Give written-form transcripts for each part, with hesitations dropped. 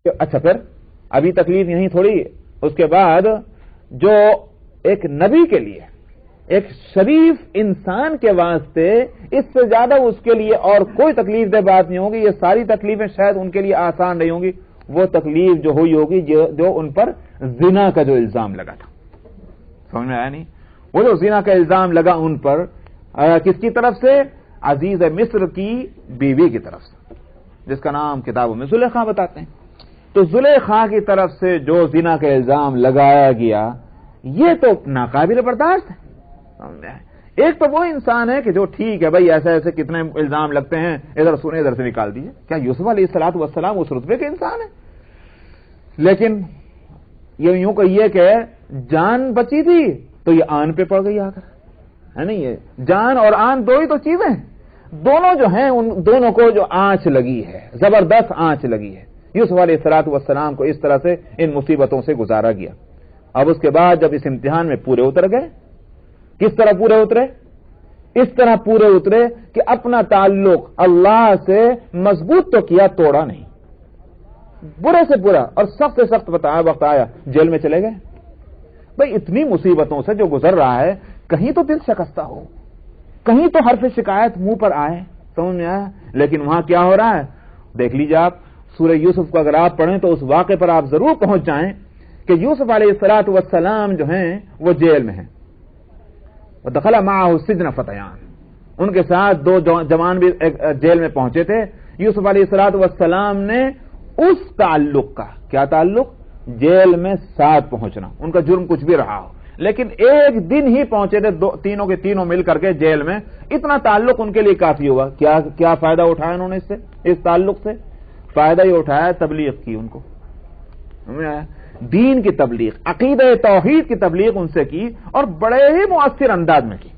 اچھا پھر ابھی تکلیف یہیں تھوڑی، اس کے بعد جو ایک نبی کے لیے، ایک شریف انسان کے واسطے اس سے زیادہ اس کے لیے اور کوئی تکلیف دہ بات نہیں ہوگی، یہ ساری تکلیفیں شاید ان کے لیے آسان نہیں ہوں گی، وہ تکلیف جو ہوئی ہوگی جو ان پر زنا کا جو الزام لگا تھا. سمجھ میں آیا نہیں؟ وہ جو زنا کا الزام لگا ان پر، کس کی طرف سے؟ عزیز مصر کی بیوی کی طرف سے، جس کا نام کتابوں میں زلیخا بتاتے ہیں. تو زلیخا کی طرف سے جو زنا کا الزام لگایا گیا، یہ تو ناقابل برداشت ہے. ایک تو وہ انسان ہے کہ جو ٹھیک ہے بھائی ایسے ایسے کتنے الزام لگتے ہیں، ادھر سنے ادھر سے نکال دیجئے. کیا یوسف علیہ الصلوۃ والسلام اس رتبے کے انسان ہیں؟ لیکن یہ یوں کہیے کہ جان بچی تھی تو یہ آن پہ پڑ گئی آ کر، ہے نہیں؟ یہ جان اور آن دو ہی تو چیزیں ہیں، دونوں جو ہیں ان دونوں کو جو آنچ لگی ہے، زبردست آنچ لگی ہے. یوسف علیہ الصلوۃ والسلام کو اس طرح سے ان مصیبتوں سے گزارا گیا. اب اس کے بعد جب اس امتحان میں پورے اتر گئے، کس طرح پورے اترے؟ اس طرح پورے اترے کہ اپنا تعلق اللہ سے مضبوط تو کیا، توڑا نہیں. برے سے برا اور سخت سے سخت وقت آیا جیل میں چلے گئے. بھئی اتنی مصیبتوں سے جو گزر رہا ہے، کہیں تو دل شکستہ ہو، کہیں تو حرف شکایت منہ پر آئے. سمجھ میں آیا؟ لیکن وہاں کیا ہو رہا ہے دیکھ لیجیے آپ. سورہ یوسف کو اگر آپ پڑھیں تو اس واقعے پر آپ ضرور پہنچ جائیں کہ یوسف علیہ الصلوۃ والسلام جو ہیں وہ جیل میں ہیں. ودخل معه السجن فتیان، ان کے ساتھ دو جوان بھی جیل میں پہنچے تھے. یوسف علیہ الصلوۃ والسلام نے اس تعلق کا، کیا تعلق؟ جیل میں ساتھ پہنچنا. ان کا جرم کچھ بھی رہا ہو، لیکن ایک دن ہی پہنچے تھے تینوں کے تینوں مل کر کے جیل میں. اتنا تعلق ان کے لیے کافی ہوا. کیا فائدہ اٹھایا انہوں نے اس سے؟ اس تعلق سے فائدہ ہی اٹھایا، تبلیغ کی ان کو، دین کی تبلیغ، عقیدہ توحید کی تبلیغ ان سے کی، اور بڑے ہی مؤثر انداز میں کی.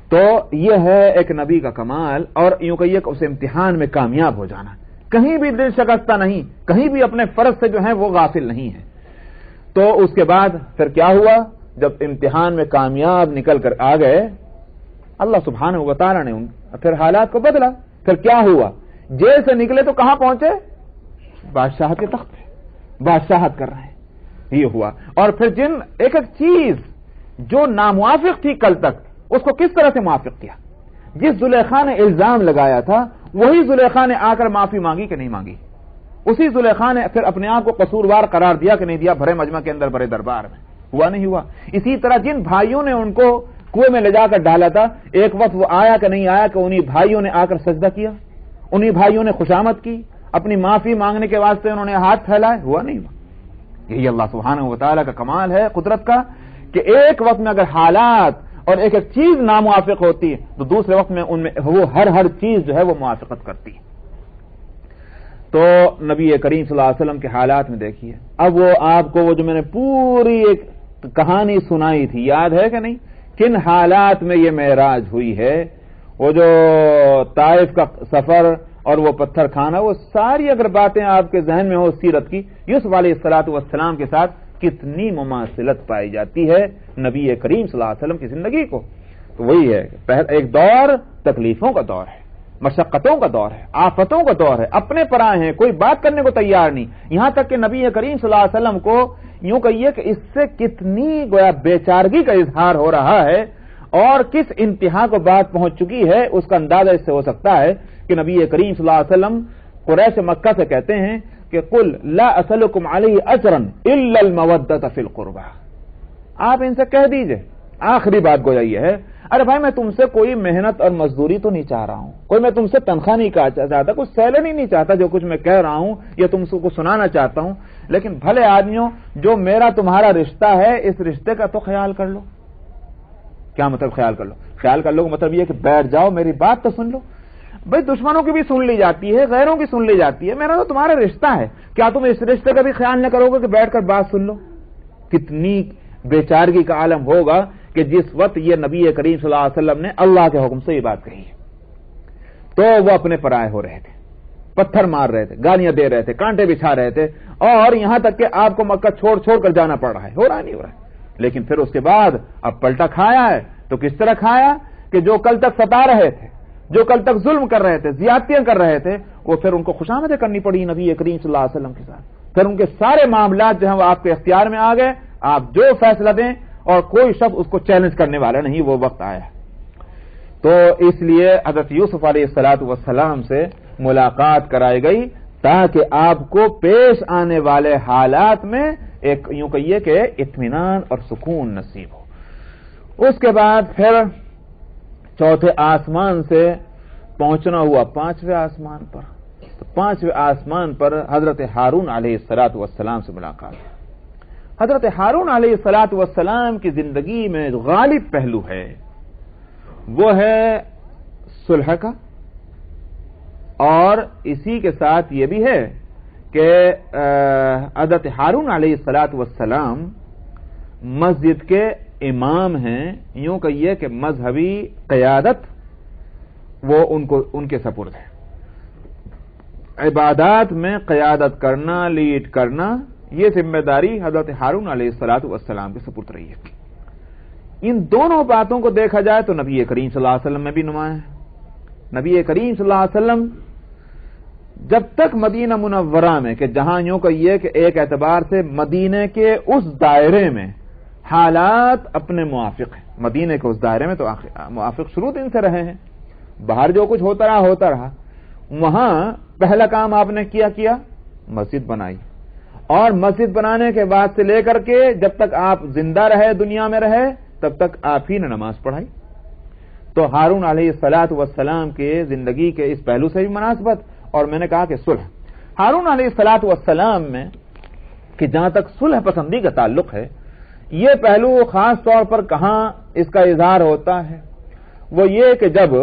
تو یہ ہے ایک نبی کا کمال، اور یوں کہیے کہ اس امتحان میں کامیاب ہو جانا، کہیں بھی دل شکستہ نہیں، کہیں بھی اپنے فرض سے جو ہے وہ غافل نہیں ہے. تو اس کے بعد پھر کیا ہوا؟ جب امتحان میں کامیاب نکل کر آ گئے، اللہ سبحانہ و تعالی نے پھر حالات کو بدلا. پھر کیا ہوا؟ جیل سے نکلے تو کہاں پہنچے؟ بادشاہت کے تخت پہ بادشاہت کر رہے ہیں. یہ ہوا. اور پھر جن ایک ایک چیز جو ناموافق تھی کل تک، اس کو کس طرح سے موافق کیا. جس زلیخا نے الزام لگایا تھا، وہی زلیخا نے آ کر معافی مانگی کہ نہیں مانگی. اسی زلیخا نے پھر اپنے آپ کو قصوروار قرار دیا کہ نہیں دیا، بھرے مجمع کے اندر، بڑے دربار میں. ہوا نہیں ہوا؟ اسی طرح جن بھائیوں نے ان کو کنویں میں لے جا کر ڈالا تھا، ایک وقت وہ آیا کہ نہیں آیا کہ انہی بھائیوں نے آ کر سجدہ کیا، انہی بھائیوں نے خوشامد کی، اپنی معافی مانگنے کے واسطے انہوں نے ہاتھ پھیلائے. ہوا نہیں ہوا؟ یہی اللہ سبحانہ و تعالیٰ کا کمال ہے قدرت کا کہ ایک وقت میں اگر حالات اور ایک ایک چیز ناموافق ہوتی ہے تو دوسرے وقت میں ان میں وہ ہر چیز جو ہے وہ موافقت کرتی ہے. تو نبی کریم صلی اللہ علیہ وسلم کے حالات میں دیکھیے. اب وہ آپ کو وہ جو میں نے پوری ایک کہانی سنائی تھی، یاد ہے کہ نہیں؟ کن حالات میں یہ معراج ہوئی ہے؟ وہ جو طائف کا سفر اور وہ پتھر کھانا، وہ ساری اگر باتیں آپ کے ذہن میں ہو سیرت کی، یوسف علیہ الصلوۃ والسلام کے ساتھ کتنی مماثلت پائی جاتی ہے نبی کریم صلی اللہ علیہ وسلم کی زندگی کو. تو وہی ہے، ایک دور تکلیفوں کا دور ہے، مشقتوں کا دور ہے، آفتوں کا دور ہے، اپنے پرائے ہیں، کوئی بات کرنے کو تیار نہیں. یہاں تک کہ نبی کریم صلی اللہ علیہ وسلم کو یوں کہیے کہ اس سے کتنی گویا بےچارگی کا اظہار ہو رہا ہے اور کس انتہا کو بات پہنچ چکی ہے، اس کا اندازہ اس سے ہو سکتا ہے کہ نبی کریم صلی اللہ علیہ وسلم قریش مکہ سے کہتے ہیں کہ قل لا اسألکم علیہ اجرا الا المودۃ فی القربى. آپ ان سے کہہ دیجئے، آخری بات گویا یہ ہے، ارے بھائی میں تم سے کوئی محنت اور مزدوری تو نہیں چاہ رہا ہوں، کوئی میں تم سے تنخواہ نہیں چاہتا، کچھ سیلری نہیں چاہتا جو کچھ میں کہہ رہا ہوں یا تم کو سنانا چاہتا ہوں، لیکن بھلے آدمیوں جو میرا تمہارا رشتہ ہے اس رشتے کا تو خیال کر لو. کیا مطلب خیال کر لو؟ خیال کر لو مطلب یہ کہ بیٹھ جاؤ، میری بات تو سن لو. بھائی دشمنوں کی بھی سن لی جاتی ہے، غیروں کی سن لی جاتی ہے، میرا تو تمہارا رشتہ ہے، کیا تم اس رشتے کا بھی خیال نہ کرو گے کہ بیٹھ کر بات سن لو؟ کتنی بےچارگی کا عالم ہوگا کہ جس وقت یہ نبی کریم صلی اللہ علیہ وسلم نے اللہ کے حکم سے یہ بات کہی ہے تو وہ اپنے پرائے ہو رہے تھے، پتھر مار رہے تھے، گالیاں دے رہے تھے، کانٹے بچھا رہے تھے، اور یہاں تک کہ آپ کو مکہ چھوڑ کر جانا پڑ رہا ہے. ہو رہا نہیں ہو رہا ہے. لیکن پھر اس کے بعد اب پلٹا کھایا ہے. تو کس طرح کھایا کہ جو کل تک ستا رہے تھے، جو کل تک ظلم کر رہے تھے، زیادتیاں کر رہے تھے، وہ پھر ان کو خوشامدیں کرنی پڑی نبی کریم صلی اللہ علیہ وسلم کے ساتھ۔ پھر ان کے سارے معاملات جو ہیں وہ آپ کے اختیار میں آ گئے، آپ جو فیصلہ دیں اور کوئی شخص اس کو چیلنج کرنے والا نہیں، وہ وقت آیا ہے۔ تو اس لیے حضرت یوسف علیہ السلام سے ملاقات کرائی گئی تاکہ آپ کو پیش آنے والے حالات میں ایک یوں کہیے کہ اطمینان اور سکون نصیب ہو۔ اس کے بعد پھر چوتھے آسمان سے پہنچنا ہوا پانچویں آسمان پر۔ تو پانچویں آسمان پر حضرت ہارون علیہ السلام سے ملاقات۔ حضرت ہارون علیہ السلام کی زندگی میں جو غالب پہلو ہے وہ ہے صلح کا، اور اسی کے ساتھ یہ بھی ہے کہ حضرت ہارون علیہ السلام مسجد کے امام ہیں، یوں کہیے کہ مذہبی قیادت وہ ان کے سپرد ہے۔ عبادات میں قیادت کرنا، لیڈ کرنا، یہ ذمہ داری حضرت ہارون علیہ السلام کے سپرد رہی ہے۔ ان دونوں باتوں کو دیکھا جائے تو نبی کریم صلی اللہ علیہ وسلم میں بھی نمایاں ہے۔ نبی کریم صلی اللہ علیہ وسلم جب تک مدینہ منورہ میں، کہ جہاں یوں کہیے کہ ایک اعتبار سے مدینہ کے اس دائرے میں حالات اپنے موافق ہیں، مدینہ کے اس دائرے میں تو موافق شروع دن سے رہے ہیں، باہر جو کچھ ہوتا رہا، وہاں پہلا کام آپ نے کیا مسجد بنائی، اور مسجد بنانے کے بعد سے لے کر کے جب تک آپ زندہ رہے، دنیا میں رہے، تب تک آپ ہی نے نماز پڑھائی۔ تو ہارون علیہ السلام کے زندگی کے اس پہلو سے بھی مناسبت، اور میں نے کہا کہ صلح ہارون علیہ السلام میں کہ جہاں تک صلح پسندی کا تعلق ہے، یہ پہلو خاص طور پر کہاں اس کا اظہار ہوتا ہے، وہ یہ کہ جب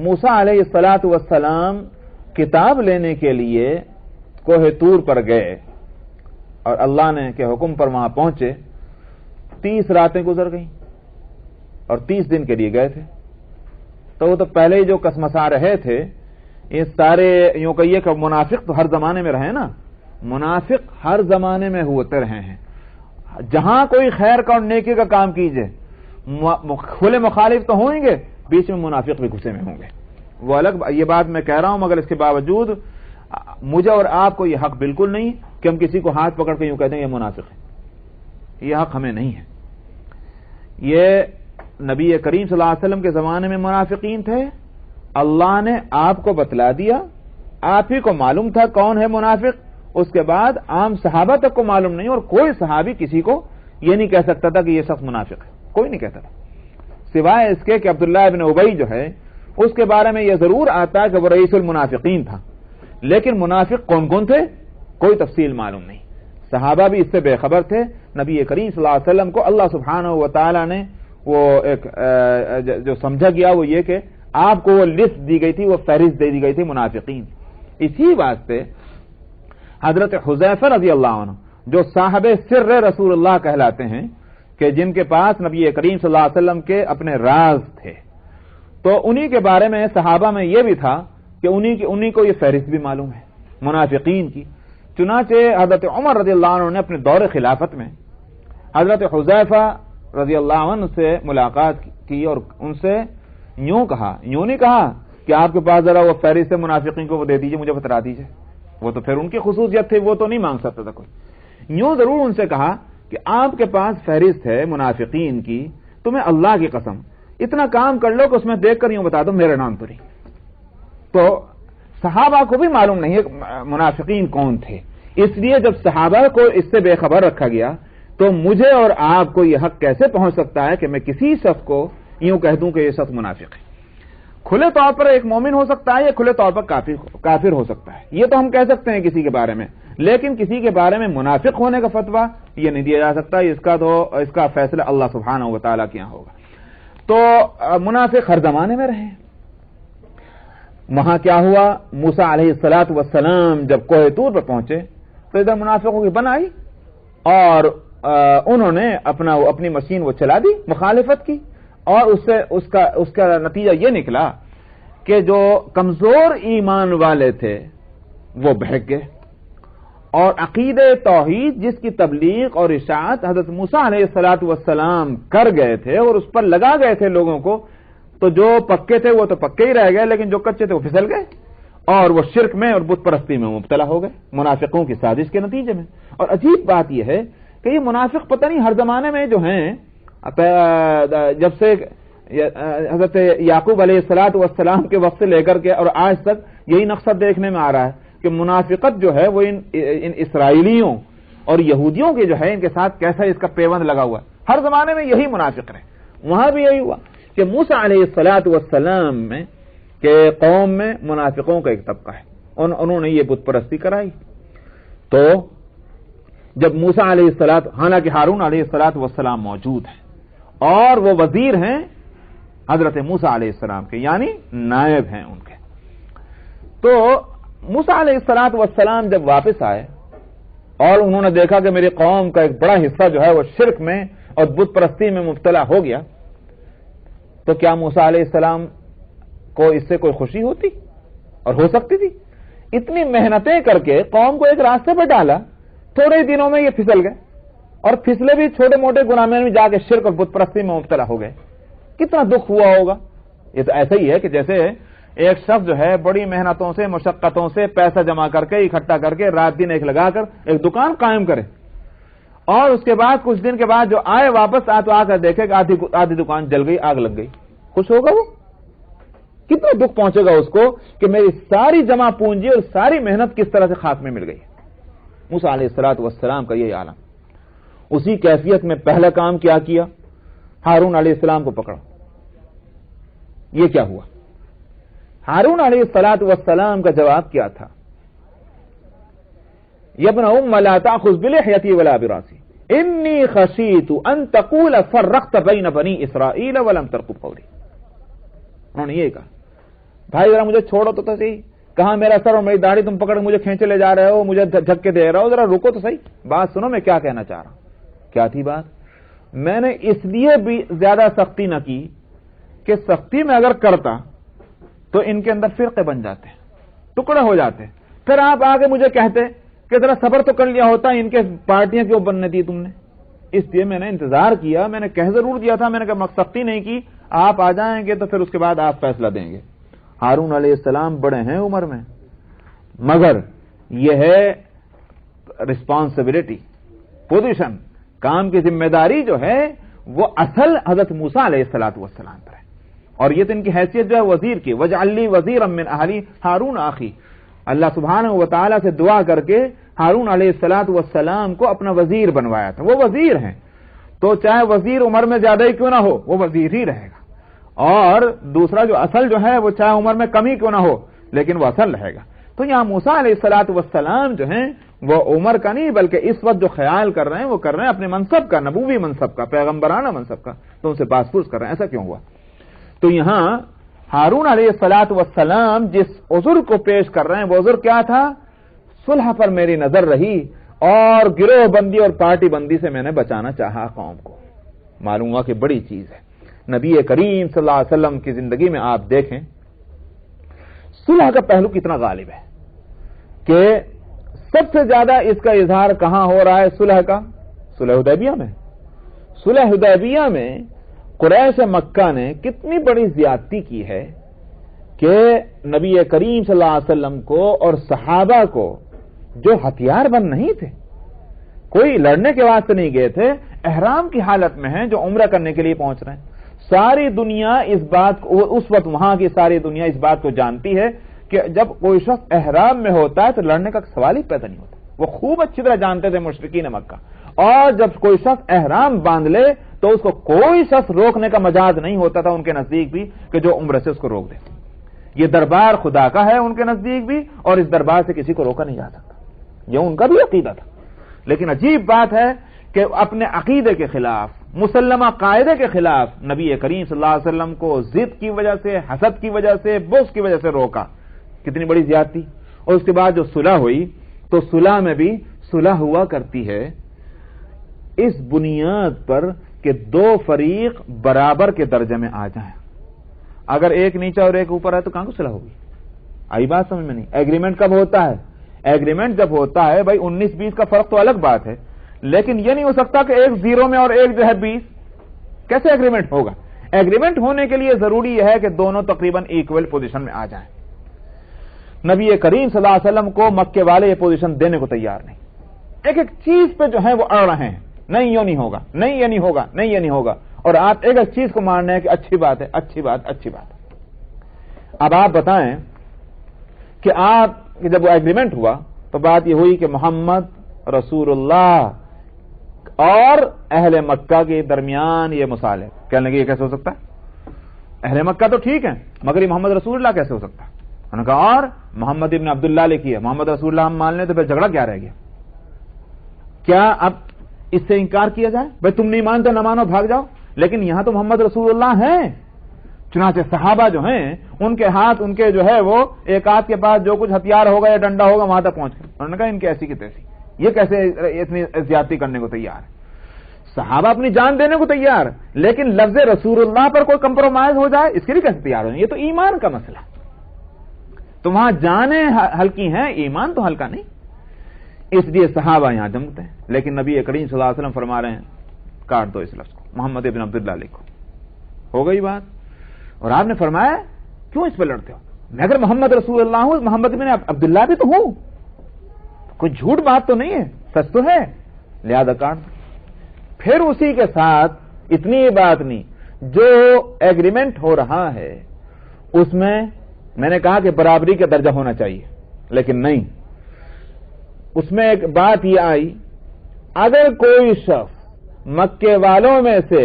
موسیٰ علیہ السلام کتاب لینے کے لیے کوہ طور پر گئے اور اللہ نے کے حکم پر وہاں پہنچے، 30 راتیں گزر گئیں اور 30 دن کے لیے گئے تھے۔ تو وہ تو پہلے ہی جو کسمسا رہے تھے، یہ سارے یوں کہیے کہ منافق تو ہر زمانے میں رہے نا، منافق ہر زمانے میں ہوتے رہے ہیں۔ جہاں کوئی خیر کا اور نیکی کا کام کیجئے، کھلے مخالف تو ہوں گے، بیچ میں منافق بھی گھسے میں ہوں گے، وہ الگ یہ بات میں کہہ رہا ہوں، مگر اس کے باوجود مجھے اور آپ کو یہ حق بالکل نہیں کہ ہم کسی کو ہاتھ پکڑ کے یوں کہتے ہیں یہ منافق ہے، یہ حق ہمیں نہیں ہے۔ یہ نبی کریم صلی اللہ علیہ وسلم کے زمانے میں منافقین تھے، اللہ نے آپ کو بتلا دیا، آپ ہی کو معلوم تھا کون ہے منافق، اس کے بعد عام صحابہ تک کو معلوم نہیں، اور کوئی صحابی کسی کو یہ نہیں کہہ سکتا تھا کہ یہ شخص منافق ہے، کوئی نہیں کہتا تھا، سوائے اس کے کہ عبداللہ ابن ابی جو ہے اس کے بارے میں یہ ضرور آتا ہے کہ وہ رئیس المنافقین تھا، لیکن منافق کون کون تھے کوئی تفصیل معلوم نہیں۔ صحابہ بھی اس سے بے خبر تھے۔ نبی کریم صلی اللہ علیہ وسلم کو اللہ سبحانہ و تعالی نے وہ ایک جو سمجھا گیا وہ یہ کہ آپ کو وہ لسٹ دی گئی تھی، وہ فہرست دے دی گئی تھی منافقین۔ اسی واسطے حضرت حذیفہ رضی اللہ عنہ جو صاحب سر رسول اللہ کہلاتے ہیں، کہ جن کے پاس نبی کریم صلی اللہ علیہ وسلم کے اپنے راز تھے، تو انہی کے بارے میں صحابہ میں یہ بھی تھا کہ انہی کو یہ فہرست بھی معلوم ہے منافقین کی۔ چنانچہ حضرت عمر رضی اللہ عنہ نے اپنے دور خلافت میں حضرت حذیفہ رضی اللہ عنہ سے ملاقات کی اور ان سے یوں کہا، یوں نہیں کہا کہ آپ کے پاس ذرا وہ فہرست منافقین کو وہ دے دیجئے، مجھے بتلا دیجئے، وہ تو پھر ان کی خصوصیت تھی، وہ تو نہیں مانگ سکتا تھا کوئی۔ یوں ضرور ان سے کہا کہ آپ کے پاس فہرست ہے منافقین کی، تمہیں اللہ کی قسم اتنا کام کر لو کہ اس میں دیکھ کر یوں بتا دو میرے نام تو نہیں۔ تو صحابہ کو بھی معلوم نہیں ہے منافقین کون تھے، اس لیے جب صحابہ کو اس سے بے خبر رکھا گیا تو مجھے اور آپ کو یہ حق کیسے پہنچ سکتا ہے کہ میں کسی شخص کو یوں کہہ دوں کہ یہ شخص منافق ہے۔ کھلے طور پر ایک مومن ہو سکتا ہے یا کھلے طور پر کافر ہو سکتا ہے، یہ تو ہم کہہ سکتے ہیں کسی کے بارے میں، لیکن کسی کے بارے میں منافق ہونے کا فتویٰ یہ نہیں دیا جا سکتا، اس کا فیصلہ اللہ سبحانہ و تعالیٰ کے یہاں ہوگا۔ تو منافق ہر زمانے میں رہے۔ وہاں کیا ہوا، موسیٰ علیہ السلام جب کوہ طور پر پہنچے تو ادھر منافقوں کی بن آئی اور انہوں نے اپنی مشین وہ چلا دی مخالفت کی، اور اس کا نتیجہ یہ نکلا کہ جو کمزور ایمان والے تھے وہ بہک گئے، اور عقید توحید جس کی تبلیغ اور اشاعت حضرت موسیٰ علیہ السلام کر گئے تھے اور اس پر لگا گئے تھے لوگوں کو، تو جو پکے تھے وہ تو پکے ہی رہ گئے، لیکن جو کچے تھے وہ پھسل گئے اور وہ شرک میں اور بت پرستی میں مبتلا ہو گئے منافقوں کی سازش کے نتیجے میں۔ اور عجیب بات یہ ہے کہ یہ منافق پتہ نہیں ہر زمانے میں جو ہیں، جب سے حضرت یعقوب علیہ الصلوۃ والسلام کے وقت سے لے کر کے اور آج تک یہی نقشہ دیکھنے میں آ رہا ہے کہ منافقت جو ہے وہ ان اسرائیلیوں اور یہودیوں کے جو ہے ان کے ساتھ کیسا اس کا پیوند لگا ہوا ہے۔ ہر زمانے میں یہی منافق رہے۔ وہاں بھی یہی ہوا کہ موسیٰ علیہ الصلوۃ والسلام میں کہ قوم میں منافقوں کا ایک طبقہ ہے، انہوں نے یہ بت پرستی کرائی۔ تو جب موسیٰ علیہ الصلوۃ، حالانکہ ہارون علیہ الصلوۃ والسلام موجود ہیں اور وہ وزیر ہیں حضرت موسیٰ علیہ السلام کے، یعنی نائب ہیں ان کے، تو موسیٰ علیہ الصلوۃ والسلام جب واپس آئے اور انہوں نے دیکھا کہ میری قوم کا ایک بڑا حصہ جو ہے وہ شرک میں اور بت پرستی میں مبتلا ہو گیا، تو کیا موسیٰ علیہ السلام کو اس سے کوئی خوشی ہوتی اور ہو سکتی تھی؟ اتنی محنتیں کر کے قوم کو ایک راستے پر ڈالا، تھوڑے دنوں میں یہ پھسل گئے اور پھسلے بھی چھوٹے موٹے گناہ میں جا کے شرک اور بت پرستی میں مبتلا ہو گئے۔ کتنا دکھ ہوا ہوگا۔ یہ تو ایسا ہی ہے کہ جیسے ایک شخص جو ہے بڑی محنتوں سے مشقتوں سے پیسہ جمع کر کے اکٹھا کر کے رات دن ایک لگا کر ایک دکان قائم کرے، اور اس کے بعد کچھ دن کے بعد جو آئے واپس تو آ کر دیکھے کہ آدھی دکان جل گئی، آگ لگ گئی، خوش ہوگا وہ؟ کتنا دکھ پہنچے گا اس کو کہ میری ساری جمع پونجی اور ساری محنت کس طرح سے خاک میں مل گئی۔ موسیٰ علیہ الصلوۃ والسلام کا یہ عالم۔ اسی کیفیت میں پہلا کام کیا کیا؟ ہارون علیہ السلام کو پکڑا۔ یہ کیا ہوا؟ ہارون علیہ الصلوۃ والسلام کا جواب کیا تھا؟ یا ابن ام لا تأخذ بلحیتی ولا براسی انی خشیت ان تقول فرقت بین بنی اسرائیل ولم ترقب قولی۔ انہوں نے یہ کہا، بھائی ذرا مجھے چھوڑو تو صحیح، کہاں میرا سر اور میری داڑھی تم پکڑ مجھے کھینچے لے جا رہے ہو، مجھے دھکے دے رہے ہو، ذرا رکو تو صحیح، بات سنو میں کیا کہنا چاہ رہا ہوں۔ کیا تھی بات؟ میں نے اس لیے بھی زیادہ سختی نہ کی کہ سختی میں اگر کرتا تو ان کے اندر فرقے بن جاتے، ٹکڑے ہو جاتے، پھر آپ آگے مجھے کہتے کہ ذرا صبر تو کر لیا ہوتا، ان کے پارٹیاں کیوں بننے دی تم نے؟ اس لیے میں نے انتظار کیا، میں نے کہہ ضرور دیا تھا، میں نے کہا سختی نہیں کی، آپ آ جائیں گے تو پھر اس کے بعد آپ فیصلہ دیں گے۔ ہارون علیہ السلام بڑے ہیں عمر میں، مگر یہ ہے رسپانسبلٹی، پوزیشن، کام کی ذمہ داری جو ہے وہ اصل حضرت موسیٰ علیہ الصلوۃ والسلام پر ہے، اور یہ تو ان کی حیثیت جو ہے وزیر کی، وجعل لی وزیرا من اہلی ہارون اخی۔ اللہ سبحانہ و تعالیٰ سے دعا کر کے ہارون علیہ الصلوۃ والسلام کو اپنا وزیر بنوایا تھا۔ وہ وزیر ہیں تو چاہے وزیر عمر میں زیادہ ہی کیوں نہ ہو وہ وزیر ہی رہے گا، اور دوسرا جو اصل جو ہے وہ چاہے عمر میں کمی کیوں نہ ہو لیکن وہ اصل رہے گا۔ تو یہاں موسیٰ علیہ الصلوۃ والسلام جو ہیں وہ عمر کا نہیں بلکہ اس وقت جو خیال کر رہے ہیں وہ کر رہے ہیں اپنے منصب کا، نبوی منصب کا، پیغمبرانہ منصب کا، تو ان سے پاس پوچھ کر رہے ہیں۔ ایسا کیوں ہوا؟ تو یہاں ہارون علیہ الصلوۃ والسلام جس عذر کو پیش کر رہے ہیں وہ عذر کیا تھا؟ صلح پر میری نظر رہی اور گروہ بندی اور پارٹی بندی سے میں نے بچانا چاہا قوم کو۔ معلوم ہوا کہ بڑی چیز ہے۔ نبی کریم صلی اللہ علیہ وسلم کی زندگی میں آپ دیکھیں صلح کا پہلو کتنا غالب ہے کہ سب سے زیادہ اس کا اظہار کہاں ہو رہا ہے صلح کا؟ صلح حدیبیہ میں۔ صلح حدیبیہ میں قریش مکہ نے کتنی بڑی زیادتی کی ہے کہ نبی کریم صلی اللہ علیہ وسلم کو اور صحابہ کو جو ہتھیار بند نہیں تھے، کوئی لڑنے کے واسطے نہیں گئے تھے، احرام کی حالت میں ہیں جو عمرہ کرنے کے لیے پہنچ رہے ہیں، ساری دنیا اس بات کو، اس وقت وہاں کی ساری دنیا اس بات کو جانتی ہے کہ جب کوئی شخص احرام میں ہوتا ہے تو لڑنے کا سوال ہی پیدا نہیں ہوتا۔ وہ خوب اچھی طرح جانتے تھے مشرکین مکہ، اور جب کوئی شخص احرام باندھ لے تو اس کو کوئی شخص روکنے کا مجاز نہیں ہوتا تھا ان کے نزدیک بھی کہ جو عمرہ سے اس کو روک دے۔ یہ دربار خدا کا ہے ان کے نزدیک بھی، اور اس دربار سے کسی کو روکا نہیں جا سکتا، یہ ان کا بھی عقیدہ تھا۔ لیکن عجیب بات ہے کہ اپنے عقیدے کے خلاف، مسلمہ قاعدے کے خلاف نبی کریم صلی اللہ علیہ وسلم کو ضد کی وجہ سے، حسد کی وجہ سے، بغض کی وجہ سے روکا۔ کتنی بڑی زیادتی۔ اور اس کے بعد جو صلح ہوئی تو صلح میں بھی صلح ہوا کرتی ہے اس بنیاد پر کہ دو فریق برابر کے درجے میں آ جائیں۔ اگر ایک نیچا اور ایک اوپر ہے تو کہاں کو صلح ہوگی؟ آئی بات سمجھ میں نہیں؟ ایگریمنٹ کب ہوتا ہے؟ ایگریمنٹ جب ہوتا ہے بھائی 19-20 کا فرق تو الگ بات ہے، لیکن یہ نہیں ہو سکتا کہ ایک 0 میں اور ایک جو ہے 20، کیسے ایگریمنٹ ہوگا؟ ایگریمنٹ ہونے کے لیے ضروری ہے کہ دونوں تقریباً ایکول پوزیشن میں آ جائیں. نبی کریم صلی اللہ علیہ وسلم کو مکے والے یہ پوزیشن دینے کو تیار نہیں. ایک ایک چیز پہ جو ہے وہ اڑ رہے ہیں, نہیں یہ نہیں ہوگا, نہیں یہ نہیں ہوگا, نہیں یہ نہیں ہوگا, اور آپ ایک ایک چیز کو مان رہے ہیں کہ اچھی بات ہے, اچھی بات, اچھی بات. اب آپ بتائیں کہ آپ جب وہ ایگریمنٹ ہوا تو بات یہ ہوئی کہ محمد رسول اللہ اور اہل مکہ کے درمیان یہ مصالح. کہنے لگے یہ کیسے ہو سکتا ہے؟ اہل مکہ تو ٹھیک ہے, مگر یہ محمد رسول اللہ کیسے ہو سکتا ہے؟ انہوں نے کہا اور محمد ابن عبداللہ لکھی ہے, محمد رسول اللہ ہم مان لیں تو پھر جھگڑا کیا رہ گیا؟ کیا اب اس سے انکار کیا جائے؟ بھائی تم نہیں مانتے نہ مانو, بھاگ جاؤ. لیکن یہاں تو محمد رسول اللہ ہیں. چنانچہ صحابہ جو ہیں ان کے ہاتھ, ان کے جو ہے وہ ایک ہاتھ کے پاس جو کچھ ہتھیار ہوگا یا ڈنڈا ہوگا وہاں تک پہنچ گئے. انہوں نے کہا ان کی ایسی کی تیسی, یہ کیسے اتنی زیادتی کرنے کو تیار ہے؟ صحابہ اپنی جان دینے کو تیار, لیکن لفظ رسول اللہ پر کوئی کمپرومائز ہو جائے اس کے لیے کیسے تیار ہو جائیں؟ یہ تو ایمان کا مسئلہ. تو وہاں جانیں ہلکی ہیں, ایمان تو ہلکا نہیں. اس لیے صحابہ یہاں جمتے ہیں, لیکن نبی کریم صلی اللہ علیہ وسلم فرما رہے ہیں کاٹ دو اس لفظ کو, محمد ابن عبداللہ لکھو. ہو گئی بات. اور آپ نے فرمایا کیوں اس پہ لڑتے ہو؟ میں اگر محمد رسول اللہ ہوں, محمد ابن عبداللہ بھی تو ہوں, کوئی جھوٹ بات تو نہیں ہے, سچ تو ہے, لہذا کاٹ. پھر اسی کے ساتھ اتنی ہی بات نہیں, جو ایگریمنٹ ہو رہا ہے اس میں نے کہا کہ برابری کا درجہ ہونا چاہیے, لیکن نہیں, اس میں ایک بات یہ آئی, اگر کوئی شخص مکے والوں میں سے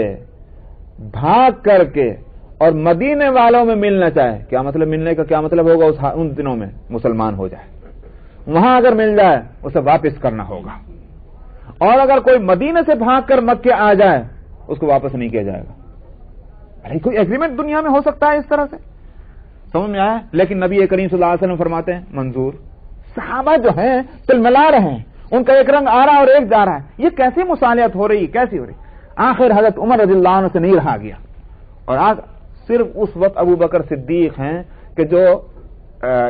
بھاگ کر کے اور مدینے والوں میں ملنا چاہے, کیا مطلب ملنے کا کیا مطلب ہوگا؟ ان دنوں میں مسلمان ہو جائے, وہاں اگر مل جائے اسے واپس کرنا ہوگا, اور اگر کوئی مدینے سے بھاگ کر مکے آ جائے اس کو واپس نہیں کیا جائے گا. ارے کوئی ایگریمنٹ دنیا میں ہو سکتا ہے اس طرح سے؟ سمجھ میں آیا؟ لیکن نبی کریم صلی اللہ علیہ وسلم فرماتے ہیں منظور. صحابہ جو ہیں تلملا رہے ہیں, ان کا ایک رنگ آ رہا اور ایک جا رہا ہے, یہ کیسی مصالحت ہو رہی, کیسی ہو رہی؟ آخر حضرت عمر رضی اللہ عنہ سے نہیں رہا گیا, اور آج صرف اس وقت ابو بکر صدیق ہیں کہ جو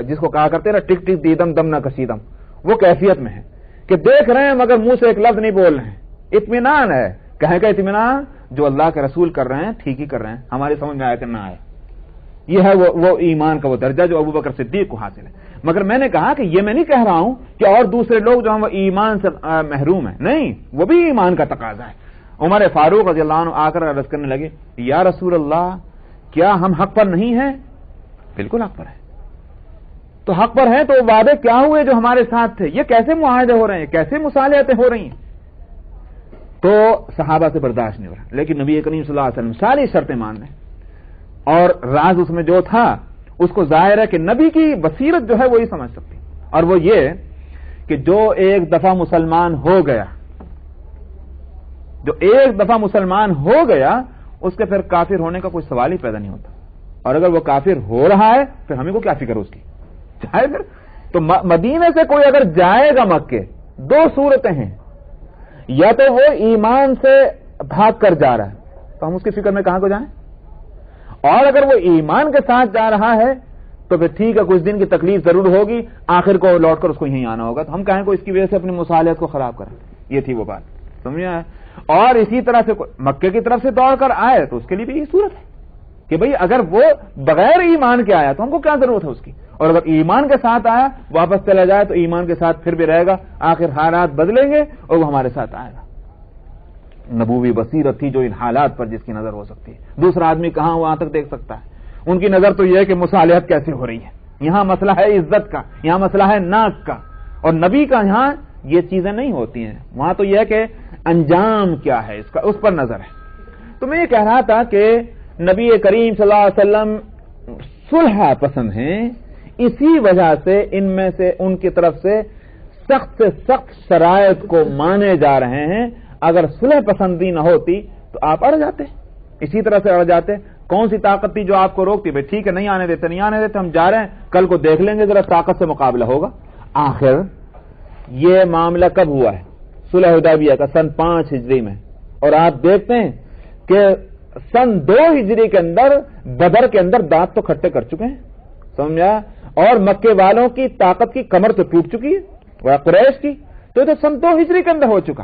جس کو کہا کرتے نا ٹک ٹک دیدم دم نہ کشیدم, وہ کیفیت میں ہے کہ دیکھ رہے ہیں مگر منہ سے ایک لفظ نہیں بول رہے ہیں. اطمینان ہے, کہیں کا اطمینان, جو اللہ کے رسول کر رہے ہیں ٹھیک ہی کر رہے ہیں, ہماری سمجھ میں آیا کہ نہ آئے. یہ ہے وہ ایمان کا وہ درجہ جو ابو بکر صدیق کو حاصل ہے. مگر میں نے کہا کہ یہ میں نہیں کہہ رہا ہوں کہ اور دوسرے لوگ جو ہیں وہ ایمان سے محروم ہیں, نہیں, وہ بھی ایمان کا تقاضا ہے. عمر فاروق رضی اللہ عنہ آ کر عرض کرنے لگے یا رسول اللہ کیا ہم حق پر نہیں ہیں؟ بالکل حق پر ہیں. تو حق پر ہیں تو وعدے کیا ہوئے جو ہمارے ساتھ تھے؟ یہ کیسے معاہدے ہو رہے ہیں, کیسے مصالحتیں ہو رہی ہیں؟ تو صحابہ سے برداشت نہیں ہو رہا, لیکن نبی کریم صلی اللہ علیہ وسلم ساری شرطیں مان لیں, اور راز اس میں جو تھا اس کو ظاہر ہے کہ نبی کی بصیرت جو ہے وہی سمجھ سکتی, اور وہ یہ کہ جو ایک دفعہ مسلمان ہو گیا, جو ایک دفعہ مسلمان ہو گیا اس کے پھر کافر ہونے کا کوئی سوال ہی پیدا نہیں ہوتا. اور اگر وہ کافر ہو رہا ہے پھر ہمیں کو کیا فکر اس کی, چاہے پھر تو مدینے سے کوئی اگر جائے گا مکے, دو صورتیں ہیں, یا تو وہ ایمان سے بھاگ کر جا رہا ہے تو ہم اس کی فکر میں کہاں کو جائیں, اور اگر وہ ایمان کے ساتھ جا رہا ہے تو پھر ٹھیک ہے کچھ دن کی تکلیف ضرور ہوگی, آخر کو لوٹ کر اس کو یہیں آنا ہوگا, تو ہم کہیں کو اس کی وجہ سے اپنی مصالحت کو خراب کریں. یہ تھی وہ بات, سمجھ آئے؟ اور اسی طرح سے مکے کی طرف سے دوڑ کر آئے تو اس کے لیے بھی یہ صورت ہے کہ بھئی اگر وہ بغیر ایمان کے آیا تو ہم کو کیا ضرورت ہے اس کی, اور اگر ایمان کے ساتھ آیا واپس چلا جائے تو ایمان کے ساتھ پھر بھی رہے گا, آخر حالات بدلیں گے اور وہ ہمارے ساتھ آئے گا. نبوی بصیرت تھی جو ان حالات پر جس کی نظر ہو سکتی ہے. دوسرا آدمی کہاں وہاں تک دیکھ سکتا ہے, ان کی نظر تو یہ ہے کہ مصالحت کیسے ہو رہی ہے. یہاں مسئلہ ہے عزت کا, یہاں مسئلہ ہے ناک کا, اور نبی کا یہاں یہ چیزیں نہیں ہوتی ہیں. وہاں تو یہ ہے کہ انجام کیا ہے اس کا, اس پر نظر ہے. تو میں یہ کہہ رہا تھا کہ نبی کریم صلی اللہ علیہ وسلم صلح پسند ہیں, اسی وجہ سے ان میں سے ان کی طرف سے سخت شرائط کو مانے جا رہے ہیں. اگر صلح پسندی نہ ہوتی تو آپ اڑ جاتے, اسی طرح سے اڑ جاتے. کون سی طاقت تھی جو آپ کو روکتی؟ بھائی ٹھیک ہے نہیں آنے دیتے, نہیں آنے دیتے, ہم جا رہے ہیں, کل کو دیکھ لیں گے ذرا طاقت سے مقابلہ ہوگا. آخر یہ معاملہ کب ہوا ہے؟ صلح حدیبیہ کا سن 5 ہجری میں, اور آپ دیکھتے ہیں کہ سن 2 ہجری کے اندر بدر کے اندر دانت تو کھٹے کر چکے ہیں, سمجھا, اور مکے والوں کی طاقت کی کمر تو ٹوٹ چکی ہے, وہ قریش کی, تو یہ تو سن 2 ہجری کے اندر ہو چکا.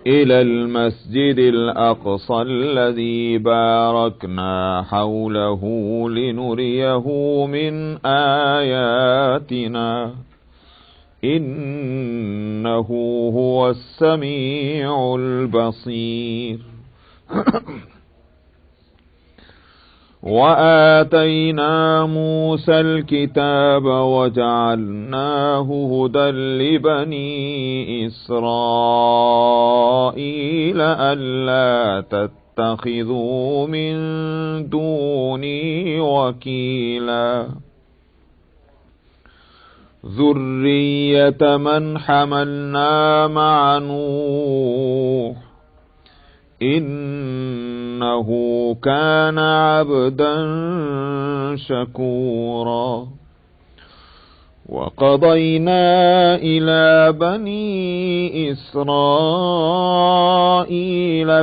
إلى المسجد الأقصى الذي باركنا حوله لنريه من آياتنا إنه هو السميع البصير وآتينا موسى الكتاب وجعلناه هدى لبني إسرائيل ألا تتخذوا من دوني وكيلا ذرية من حملنا مع نوح إنه كان عبدا شكورا وقضينا إلى بني إسرائيل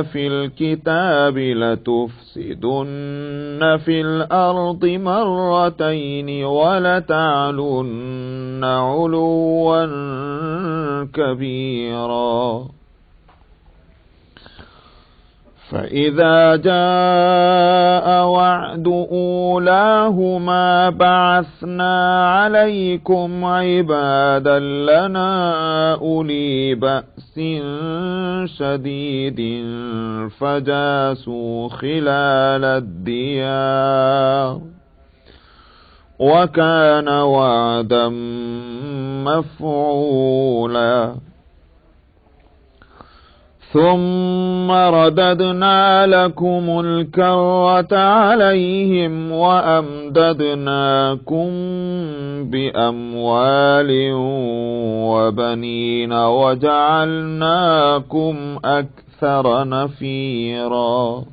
في الكتاب لتفسدن في الأرض مرتين ولتعلن علوا كبيرا فإذا جاء وعد أولاهما بعثنا عليكم عبادا لنا أولي بأس شديد فجاسوا خلال الديار وكان وعدا مفعولا ثم رددنا لكم الكرة عليهم وأمددناكم بأموال وبنين وجعلناكم أكثر نفيرا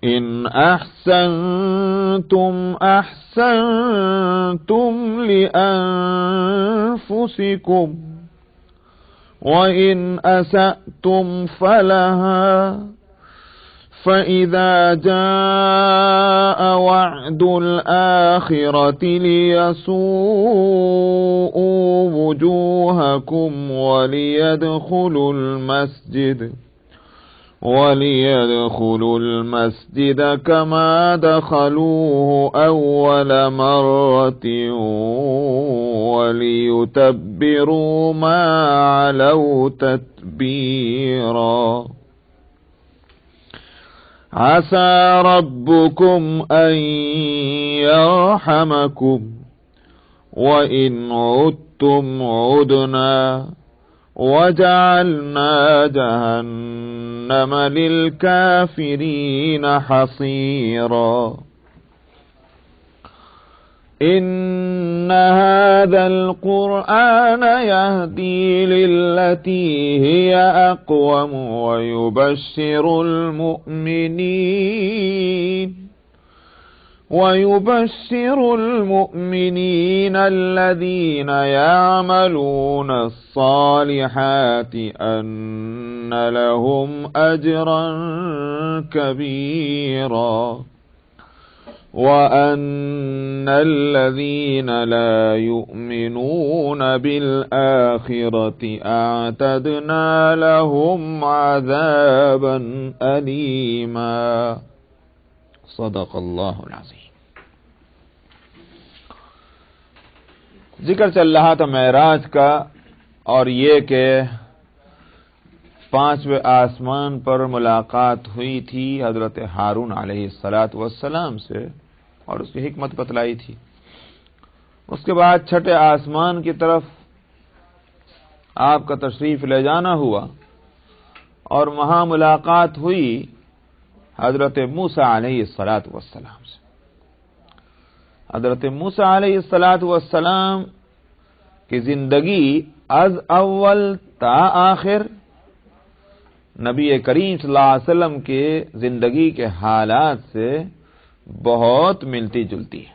إن أحسنتم أحسنتم لأنفسكم وإن أسأتم فلها فإذا جاء وعد الآخرة ليسوءوا وجوهكم وليدخلوا المسجد كما دخلوه أول مرة وليتبروا ما علوا تتبيرا عسى ربكم أن يرحمكم وإن عدتم عدنا وجعلنا جهنم للكافرين حصيرا إن هذا القرآن يهدي للتي هي أقوم ويبشر المؤمنين الذين يعملون الصالحات أن لهم أجرا كبيرا وَأَنَّ الَّذِينَ لَا يُؤْمِنُونَ بِالْآخِرَةِ أَعْتَدْنَا لَهُمْ عَذَابًا أَلِيمًا۔ صدق اللہ العظیم۔ ذکر چل رہا تھا معراج کا، اور یہ کہ 5ویں آسمان پر ملاقات ہوئی تھی حضرت ہارون علیہ السلام سے، اور اس کی حکمت بتلائی تھی۔ اس کے بعد 6 آسمان کی طرف آپ کا تشریف لے جانا ہوا، اور وہاں ملاقات ہوئی حضرت موسیٰ علیہ السلام سے۔ حضرت موسیٰ علیہ السلام کی زندگی از اول تا آخر نبی کریم صلی اللہ علیہ وسلم کے زندگی کے حالات سے بہت ملتی جلتی ہے،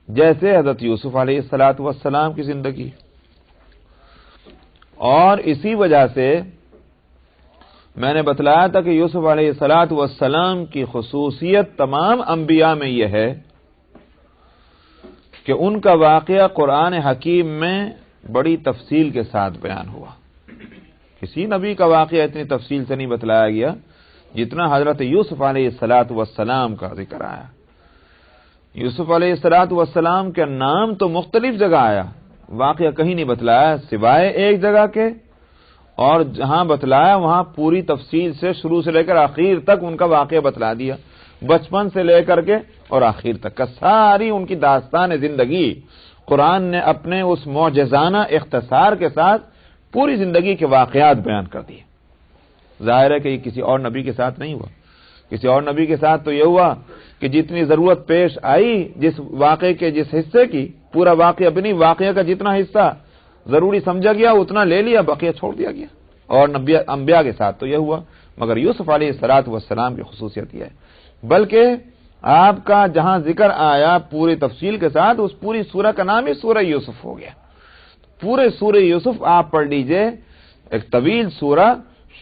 جیسے حضرت یوسف علیہ السلام کی زندگی، اور اسی وجہ سے میں نے بتلایا تھا کہ یوسف علیہ السلام کی خصوصیت تمام انبیاء میں یہ ہے کہ ان کا واقعہ قرآن حکیم میں بڑی تفصیل کے ساتھ بیان ہوا۔ کسی نبی کا واقعہ اتنی تفصیل سے نہیں بتلایا گیا جتنا حضرت یوسف علیہ السلام کا ذکر آیا۔ یوسف علیہ السلام کے نام تو مختلف جگہ آیا، واقعہ کہیں نہیں بتلایا سوائے ایک جگہ کے، اور جہاں بتلایا وہاں پوری تفصیل سے شروع سے لے کر آخر تک ان کا واقعہ بتلا دیا، بچپن سے لے کر کے اور آخر تک کا ساری ان کی داستان زندگی قرآن نے اپنے اس معجزانہ اختصار کے ساتھ پوری زندگی کے واقعات بیان کر دیے۔ ظاہر ہے کہ یہ کسی اور نبی کے ساتھ نہیں ہوا۔ کسی اور نبی کے ساتھ تو یہ ہوا کہ جتنی ضرورت پیش آئی جس واقعے کے جس حصے کی، پورا واقعہ بھی نہیں، واقعہ کا جتنا حصہ ضروری سمجھا گیا اتنا لے لیا، بقیہ چھوڑ دیا گیا۔ اور انبیاء کے ساتھ تو یہ ہوا، مگر یوسف علیہ السلام کی خصوصیت یہ ہے، بلکہ آپ کا جہاں ذکر آیا پوری تفصیل کے ساتھ، اس پوری سورہ کا نام ہی سورہ یوسف ہو گیا۔ پورے سورہ یوسف آپ پڑھ لیجئے، ایک طویل سورہ،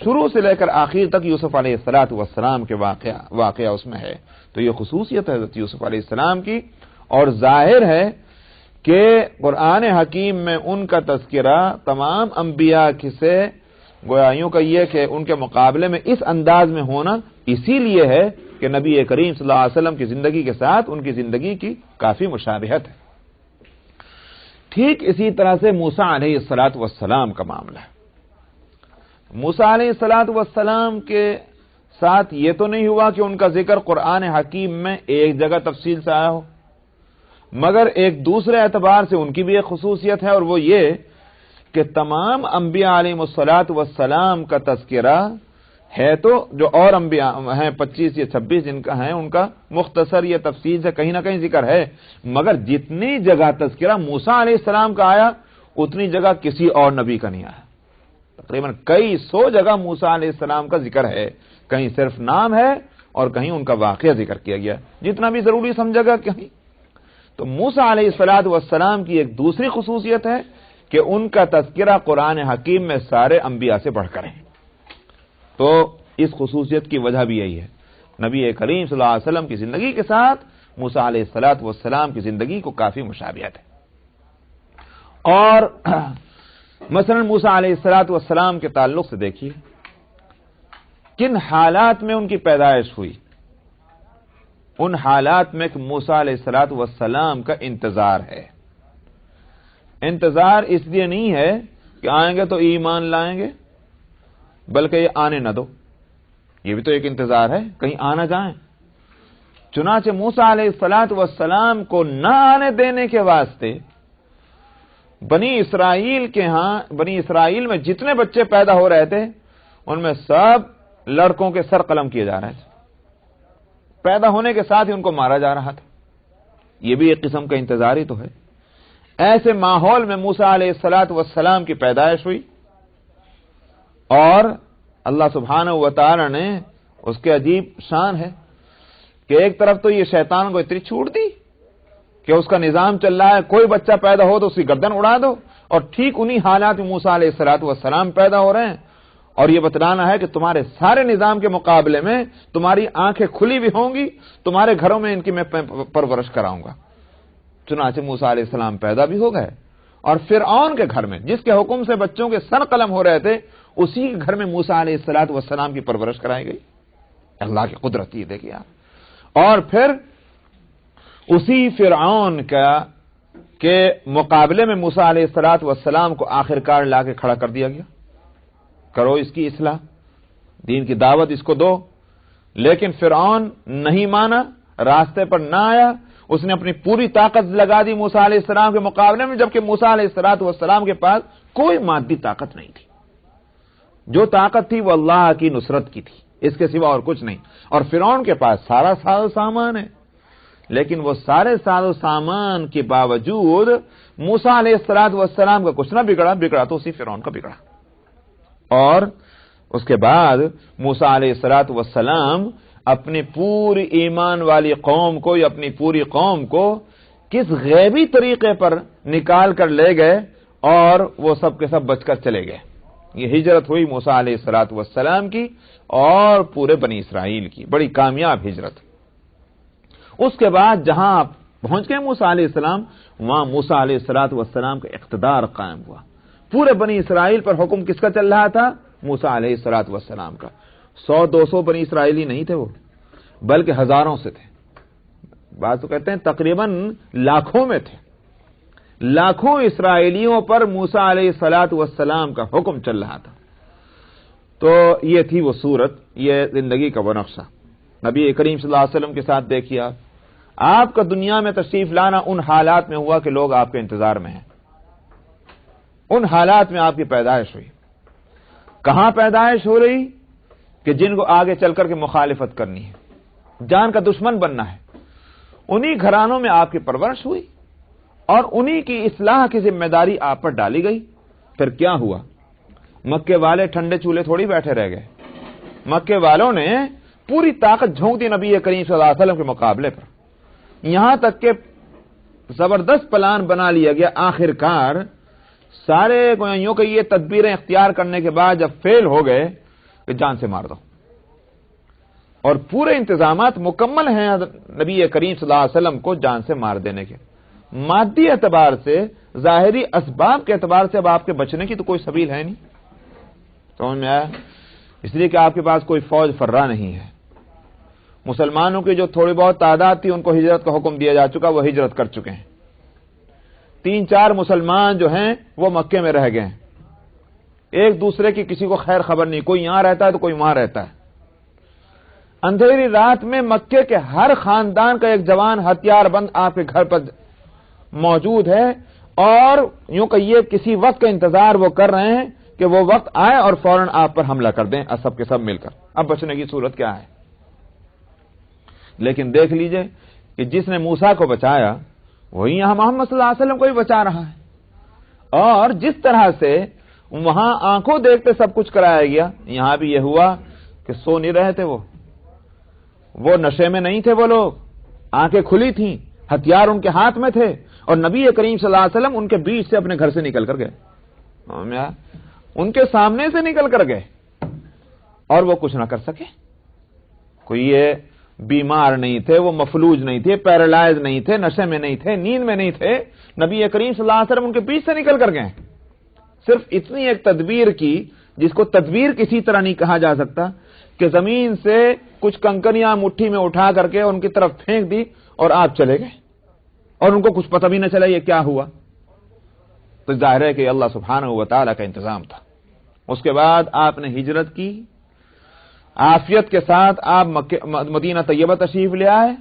شروع سے لے کر آخر تک یوسف علیہ السلام کے واقعہ اس میں ہے۔ تو یہ خصوصیت ہے حضرت یوسف علیہ السلام کی، اور ظاہر ہے کہ قرآن حکیم میں ان کا تذکرہ تمام انبیاء سے گویا یوں کہیے کہ ان کے مقابلے میں اس انداز میں ہونا اسی لیے ہے کہ نبی کریم صلی اللہ علیہ وسلم کی زندگی کے ساتھ ان کی زندگی کی کافی مشابہت ہے۔ ٹھیک اسی طرح سے موسیٰ علیہ السلام کا معاملہ ہے۔ موسیٰ علیہ السلام کے ساتھ یہ تو نہیں ہوا کہ ان کا ذکر قرآن حکیم میں ایک جگہ تفصیل سے آیا ہو، مگر ایک دوسرے اعتبار سے ان کی بھی ایک خصوصیت ہے، اور وہ یہ کہ تمام انبیاء علیہ السلام کا تذکرہ ہے تو جو اور انبیاء ہیں 25 یا 26 جن کا ہیں ان کا مختصر یا تفصیل سے کہیں نہ کہیں ذکر ہے، مگر جتنی جگہ تذکرہ موسیٰ علیہ السلام کا آیا اتنی جگہ کسی اور نبی کا نہیں آیا۔ تقریباً کئی 100 جگہ موسیٰ علیہ السلام کا ذکر ہے، کہیں صرف نام ہے اور کہیں ان کا واقعہ ذکر کیا گیا جتنا بھی ضروری سمجھا گیا کہیں۔ تو موسیٰ علیہ السلام کی ایک دوسری خصوصیت ہے کہ ان کا تذکرہ قرآن حکیم میں سارے انبیاء سے بڑھ کر ہے۔ تو اس خصوصیت کی وجہ بھی یہی ہے، نبی کریم صلی اللہ علیہ وسلم کی زندگی کے ساتھ موسیٰ علیہ السلام کی زندگی کو کافی مشابہت ہے۔ اور مثلا موسیٰ علیہ السلام کے تعلق سے دیکھیے کن حالات میں ان کی پیدائش ہوئی۔ ان حالات میں کہ موسیٰ علیہ السلام کا انتظار ہے۔ انتظار اس لیے نہیں ہے کہ آئیں گے تو ایمان لائیں گے، بلکہ یہ آنے نہ دو، یہ بھی تو ایک انتظار ہے، کہیں آنا جائیں۔ چنانچہ موسیٰ علیہ السلام کو نہ آنے دینے کے واسطے بنی اسرائیل میں جتنے بچے پیدا ہو رہے تھے ان میں سب لڑکوں کے سر قلم کیے جا رہے تھے، پیدا ہونے کے ساتھ ہی ان کو مارا جا رہا تھا۔ یہ بھی ایک قسم کا انتظار ہی تو ہے۔ ایسے ماحول میں موسیٰ علیہ السلام کی پیدائش ہوئی، اور اللہ سبحانہ و تعالی نے اس کے عجیب شان ہے کہ ایک طرف تو یہ شیطان کو اتنی چھوٹ دی کہ اس کا نظام چل رہا ہے کوئی بچہ پیدا ہو تو اس کی گردن اڑا دو، اور ٹھیک انہی حالات میں موسیٰ علیہ السلام پیدا ہو رہے ہیں، اور یہ بتلانا ہے کہ تمہارے سارے نظام کے مقابلے میں تمہاری آنکھیں کھلی بھی ہوں گی، تمہارے گھروں میں ان کی میں پرورش کراؤں گا۔ چنانچہ موسیٰ علیہ السلام پیدا بھی ہو گئے، اور فرعون کے گھر میں جس کے حکم سے بچوں کے سر قلم ہو رہے تھے، اسی کے گھر میں موسیٰ علیہ السلام کی پرورش کرائی گئی۔ اللہ کی قدرت یہ دیکھیے آپ۔ اور پھر اسی فرعون کے مقابلے میں موسیٰ علیہ السلام کو آخرکار لا کے کھڑا کر دیا گیا، کرو اس کی اصلاح، دین کی دعوت اس کو دو۔ لیکن فرعون نہیں مانا، راستے پر نہ آیا، اس نے اپنی پوری طاقت لگا دی موسیٰ علیہ السلام کے مقابلے میں، جبکہ موسیٰ علیہ السلام کے پاس کوئی مادی طاقت نہیں تھی۔ جو طاقت تھی وہ اللہ کی نصرت کی تھی، اس کے سوا اور کچھ نہیں۔ اور فرعون کے پاس سارا ساز و سامان ہے، لیکن وہ سارے ساز و سامان کے باوجود موسیٰ علیہ السلام کا کچھ نہ بگڑا تو اسی فرعون کا بگڑا۔ اور اس کے بعد موسیٰ علیہ السلام اپنی پوری ایمان والی قوم کو یا اپنی پوری قوم کو کس غیبی طریقے پر نکال کر لے گئے، اور وہ سب کے سب بچ کر چلے گئے۔ یہ ہجرت ہوئی موسیٰ علیہ السلام کی اور پورے بنی اسرائیل کی، بڑی کامیاب ہجرت۔ اس کے بعد جہاں پہنچ گئے موسیٰ علیہ السلام، وہاں موسیٰ علیہ السلام کا اقتدار قائم ہوا۔ پورے بنی اسرائیل پر حکم کس کا چل رہا تھا؟ موسیٰ علیہ السلام کا۔ 100-200 بنی اسرائیلی نہیں تھے وہ، بلکہ ہزاروں سے تھے۔ بعض تو کہتے ہیں تقریباً لاکھوں میں تھے۔ لاکھوں اسرائیلیوں پر موسیٰ علیہ السلام کا حکم چل رہا تھا۔ تو یہ تھی وہ صورت، یہ زندگی کا وہ نقشہ نبی کریم صلی اللہ علیہ وسلم کے ساتھ دیکھیے۔ آپ کا دنیا میں تشریف لانا ان حالات میں ہوا کہ لوگ آپ کے انتظار میں ہیں، ان حالات میں آپ کی پیدائش ہوئی۔ کہاں پیدائش ہو رہی؟ کہ جن کو آگے چل کر کے مخالفت کرنی ہے، جان کا دشمن بننا ہے، انہی گھرانوں میں آپ کی پرورش ہوئی اور انہی کی اصلاح کی ذمہ داری آپ پر ڈالی گئی۔ پھر کیا ہوا؟ مکے والے ٹھنڈے چولہے تھوڑی بیٹھے رہ گئے، مکے والوں نے پوری طاقت جھونک دی نبی کریم صلی اللہ علیہ وسلم کے مقابلے پر، یہاں تک کہ زبردست پلان بنا لیا گیا۔ آخرکار سارے یوں کہ یہ تدبیریں اختیار کرنے کے بعد جب فیل ہو گئے کہ جان سے مار دو، اور پورے انتظامات مکمل ہیں نبی کریم صلی اللہ علیہ وسلم کو جان سے مار دینے کے۔ مادی اعتبار سے، ظاہری اسباب کے اعتبار سے اب آپ کے بچنے کی تو کوئی سبیل ہے نہیں، سمجھ میں آیا؟ اس لیے کہ آپ کے پاس کوئی فوج فرا نہیں ہے۔ مسلمانوں کی جو تھوڑی بہت تعداد تھی ان کو ہجرت کا حکم دیا جا چکا، وہ ہجرت کر چکے ہیں۔ 3-4 مسلمان جو ہیں وہ مکے میں رہ گئے ہیں، ایک دوسرے کی کسی کو خیر خبر نہیں، کوئی یہاں رہتا ہے تو کوئی وہاں رہتا ہے۔ اندھیری رات میں مکے کے ہر خاندان کا ایک جوان ہتھیار بند آپ کے گھر پر موجود ہے، اور یوں کہ یہ کسی وقت کا انتظار وہ کر رہے ہیں کہ وہ وقت آئے اور فوراً آپ پر حملہ کر دیں، سب کے سب مل کر۔ اب بچنے کی صورت کیا ہے؟ لیکن دیکھ لیجئے کہ جس نے موسیٰ کو بچایا وہی یہاں محمد صلی اللہ علیہ وسلم کو بھی بچا رہا ہے، اور جس طرح سے وہاں آنکھوں دیکھتے سب کچھ کرایا گیا، یہاں بھی یہ ہوا کہ سو نہیں رہے تھے، وہ نشے میں نہیں تھے، وہ لوگ آنکھیں کھلی تھیں، ہتھیار ان کے ہاتھ میں تھے، اور نبی کریم صلی اللہ علیہ وسلم ان کے بیچ سے اپنے گھر سے نکل کر گئے، ان کے سامنے سے نکل کر گئے، اور وہ کچھ نہ کر سکے۔ کوئی یہ بیمار نہیں تھے، وہ مفلوج نہیں تھے، پیرالائز نہیں تھے، نشے میں نہیں تھے، نیند میں نہیں تھے، نبی کریم صلی اللہ علیہ وسلم ان کے بیچ سے نکل کر گئے۔ صرف اتنی ایک تدبیر کی، جس کو تدبیر کسی طرح نہیں کہا جا سکتا، کہ زمین سے کچھ کنکریاں مٹھی میں اٹھا کر کے ان کی طرف پھینک دی اور آپ چلے گئے، اور ان کو کچھ پتہ بھی نہ چلا یہ کیا ہوا۔ تو ظاہر ہے کہ اللہ سبحانہ و تعالی کا انتظام تھا۔ اس کے بعد آپ نے ہجرت کی، عافیت کے ساتھ آپ مدینہ طیبہ تشریف لے آئے۔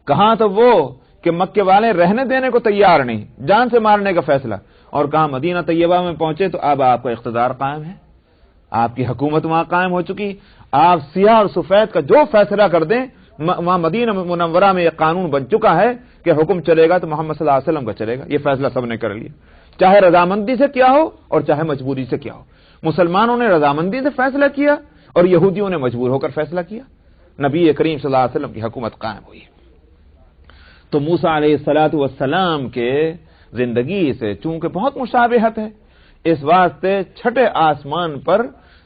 کہاں تو وہ کہ مکے والے رہنے دینے کو تیار نہیں، جان سے مارنے کا فیصلہ، اور کہاں مدینہ طیبہ میں پہنچے تو اب آپ کا اقتدار قائم ہے، آپ کی حکومت وہاں قائم ہو چکی۔ آپ سیاہ اور سفید کا جو فیصلہ کر دیں، وہاں مدینہ منورہ میں یہ قانون بن چکا ہے کہ حکم چلے گا تو محمد صلی اللہ علیہ وسلم کا چلے گا۔ یہ فیصلہ سب نے کر لیا، چاہے رضامندی سے کیا ہو اور چاہے مجبوری سے کیا ہو۔ مسلمانوں نے رضامندی سے فیصلہ کیا اور یہودیوں نے مجبور ہو کر فیصلہ کیا۔ نبی کریم صلی اللہ علیہ وسلم کی حکومت قائم ہوئی۔ تو موسیٰ علیہ السلام کے زندگی سے چونکہ بہت مشابہت ہے، اس واسطے چھٹے آسمان پر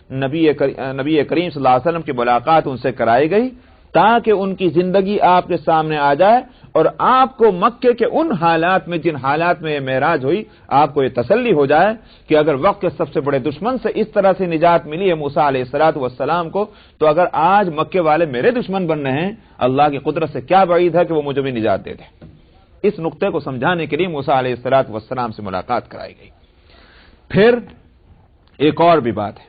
نبی کریم صلی اللہ علیہ وسلم کی ملاقات ان سے کرائی گئی تاکہ ان کی زندگی آپ کے سامنے آ جائے اور آپ کو مکے کے ان حالات میں جن حالات میں یہ معراج ہوئی آپ کو یہ تسلی ہو جائے کہ اگر وقت کے سب سے بڑے دشمن سے اس طرح سے نجات ملی ہے موسیٰ علیہ السلام کو، تو اگر آج مکے والے میرے دشمن بن رہے ہیں، اللہ کی قدرت سے کیا بعید ہے کہ وہ مجھے بھی نجات دے دے۔ اس نقطے کو سمجھانے کے لیے موسیٰ علیہ السلام سے ملاقات کرائی گئی۔ پھر ایک اور بھی بات ہے،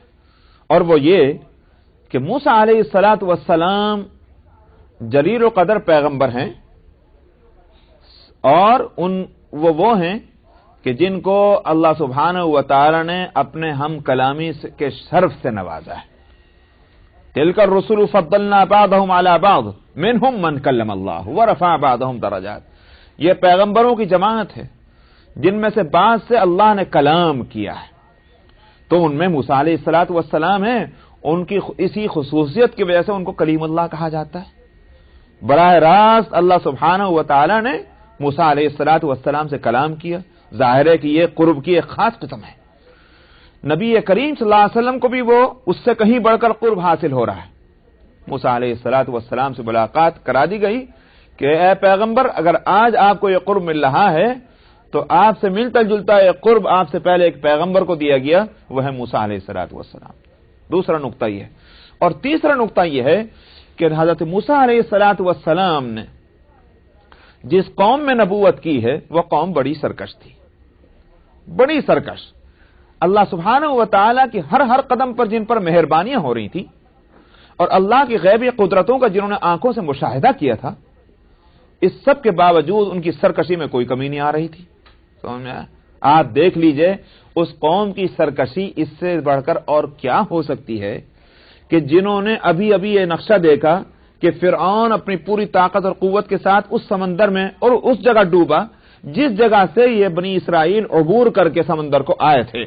اور وہ یہ کہ موسیٰ علیہ السلام جلیل القدر پیغمبر ہیں، اور وہ ہیں کہ جن کو اللہ سبحانہ و تعالی نے اپنے ہم کلامی کے شرف سے نوازا ہے۔ تلک الرسل فضلنا بعضهم على بعض منهم من کلم اللہ ورفع بعضهم درجات۔ یہ پیغمبروں کی جماعت ہے جن میں سے بعض سے اللہ نے کلام کیا ہے، تو ان میں موسیٰ علیہ السلام ہیں، ان کی اسی خصوصیت کی وجہ سے ان کو کلیم اللہ کہا جاتا ہے۔ براہ راست اللہ سبحانہ و تعالی نے موسیٰ علیہ السلام سے کلام کیا، ظاہر ہے کہ یہ قرب کی ایک خاص قسم ہے۔ نبی کریم صلی اللہ علیہ وسلم کو بھی وہ اس سے کہیں بڑھ کر قرب حاصل ہو رہا ہے۔ موسیٰ علیہ السلام سے ملاقات کرا دی گئی کہ اے پیغمبر، اگر آج آپ کو یہ قرب مل رہا ہے تو آپ سے ملتا جلتا ایک قرب آپ سے پہلے ایک پیغمبر کو دیا گیا، وہ ہے موسیٰ علیہ السلام۔ دوسرا نقطہ یہ ہے، اور تیسرا نقطہ یہ ہے کہ حضرت موسیٰ علیہ السلام نے جس قوم میں نبوت کی ہے وہ قوم بڑی سرکش تھی، بڑی سرکش۔ اللہ سبحانہ و تعالیٰ کی ہر قدم پر جن پر مہربانیاں ہو رہی تھی، اور اللہ کی غیبی قدرتوں کا جنہوں نے آنکھوں سے مشاہدہ کیا تھا، اس سب کے باوجود ان کی سرکشی میں کوئی کمی نہیں آ رہی تھی۔ سمجھ میں آیا؟ آپ دیکھ لیجئے اس قوم کی سرکشی اس سے بڑھ کر اور کیا ہو سکتی ہے کہ جنہوں نے ابھی یہ نقشہ دیکھا کہ فرعون اپنی پوری طاقت اور قوت کے ساتھ اس سمندر میں اور اس جگہ ڈوبا جس جگہ سے یہ بنی اسرائیل عبور کر کے سمندر کو آئے تھے۔